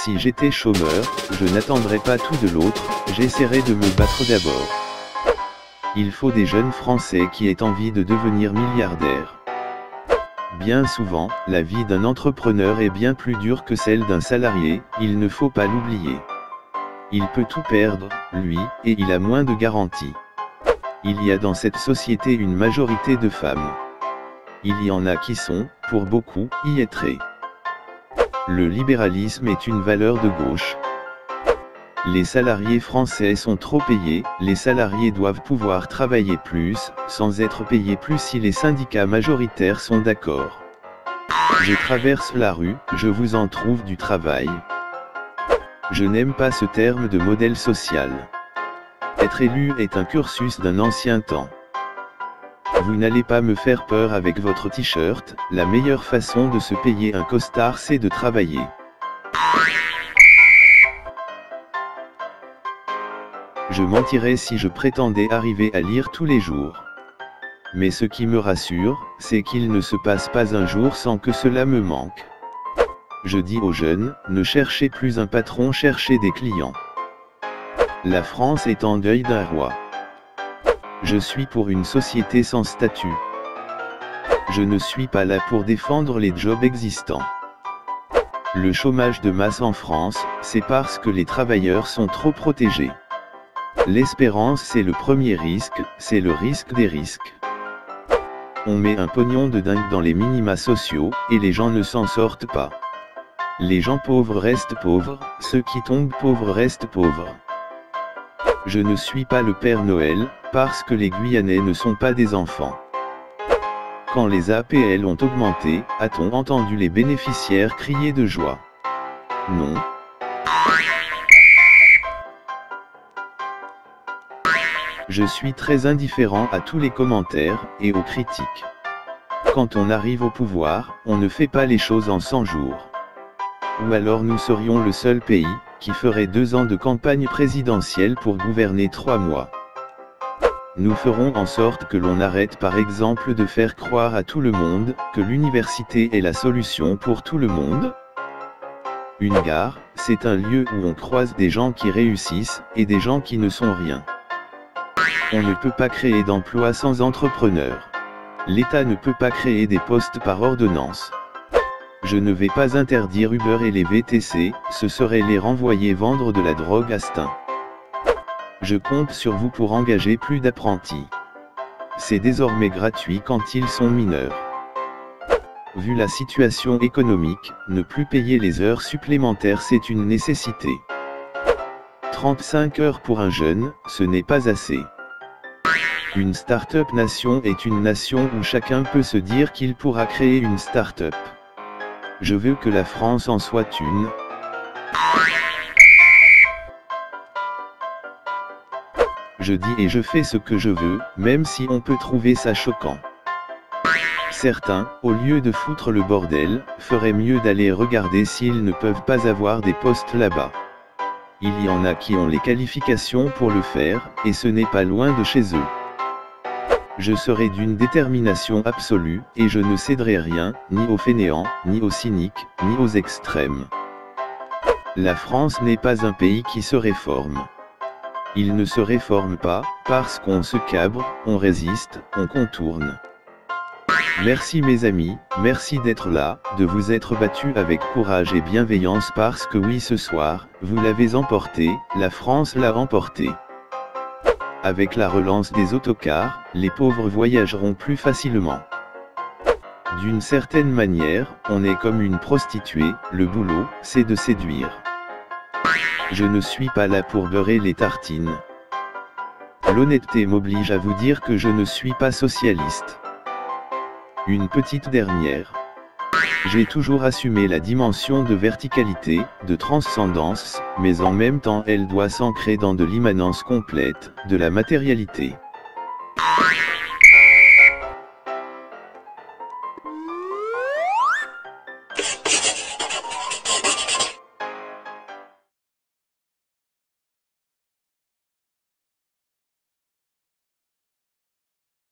Si j'étais chômeur, je n'attendrais pas tout de l'autre, j'essaierais de me battre d'abord. Il faut des jeunes Français qui aient envie de devenir milliardaires. Bien souvent, la vie d'un entrepreneur est bien plus dure que celle d'un salarié, il ne faut pas l'oublier. Il peut tout perdre, lui, et il a moins de garanties. Il y a dans cette société une majorité de femmes. Il y en a qui sont, pour beaucoup, illettrées. Le libéralisme est une valeur de gauche. Les salariés français sont trop payés, les salariés doivent pouvoir travailler plus, sans être payés plus si les syndicats majoritaires sont d'accord. Je traverse la rue, je vous en trouve du travail. Je n'aime pas ce terme de modèle social. Être élu est un cursus d'un ancien temps. Vous n'allez pas me faire peur avec votre t-shirt, la meilleure façon de se payer un costard c'est de travailler. Je mentirais si je prétendais arriver à lire tous les jours. Mais ce qui me rassure, c'est qu'il ne se passe pas un jour sans que cela me manque. Je dis aux jeunes, ne cherchez plus un patron, cherchez des clients. La France est en deuil d'un roi. Je suis pour une société sans statut. Je ne suis pas là pour défendre les jobs existants. Le chômage de masse en France, c'est parce que les travailleurs sont trop protégés. L'espérance c'est le premier risque, c'est le risque des risques. On met un pognon de dingue dans les minima sociaux, et les gens ne s'en sortent pas. Les gens pauvres restent pauvres, ceux qui tombent pauvres restent pauvres. Je ne suis pas le Père Noël, parce que les Guyanais ne sont pas des enfants. Quand les APL ont augmenté, a-t-on entendu les bénéficiaires crier de joie? Non. Je suis très indifférent à tous les commentaires, et aux critiques. Quand on arrive au pouvoir, on ne fait pas les choses en 100 jours. Ou alors nous serions le seul pays, qui ferait 2 ans de campagne présidentielle pour gouverner 3 mois. Nous ferons en sorte que l'on arrête par exemple de faire croire à tout le monde, que l'université est la solution pour tout le monde. Une gare, c'est un lieu où on croise des gens qui réussissent, et des gens qui ne sont rien. On ne peut pas créer d'emplois sans entrepreneurs. L'État ne peut pas créer des postes par ordonnance. Je ne vais pas interdire Uber et les VTC, ce serait les renvoyer vendre de la drogue à Stein. Je compte sur vous pour engager plus d'apprentis. C'est désormais gratuit quand ils sont mineurs. Vu la situation économique, ne plus payer les heures supplémentaires c'est une nécessité. 35 heures pour un jeune, ce n'est pas assez. Une start-up nation est une nation où chacun peut se dire qu'il pourra créer une start-up. Je veux que la France en soit une. Je dis et je fais ce que je veux, même si on peut trouver ça choquant. Certains, au lieu de foutre le bordel, feraient mieux d'aller regarder s'ils ne peuvent pas avoir des postes là-bas. Il y en a qui ont les qualifications pour le faire, et ce n'est pas loin de chez eux. Je serai d'une détermination absolue, et je ne céderai rien, ni aux fainéants, ni aux cyniques, ni aux extrêmes. La France n'est pas un pays qui se réforme. Il ne se réforme pas, parce qu'on se cabre, on résiste, on contourne. Merci mes amis, merci d'être là, de vous être battus avec courage et bienveillance parce que oui ce soir, vous l'avez emporté, la France l'a emporté. Avec la relance des autocars, les pauvres voyageront plus facilement. D'une certaine manière, on est comme une prostituée, le boulot, c'est de séduire. Je ne suis pas là pour beurrer les tartines. L'honnêteté m'oblige à vous dire que je ne suis pas socialiste. Une petite dernière. J'ai toujours assumé la dimension de verticalité, de transcendance, mais en même temps elle doit s'ancrer dans de l'immanence complète, de la matérialité.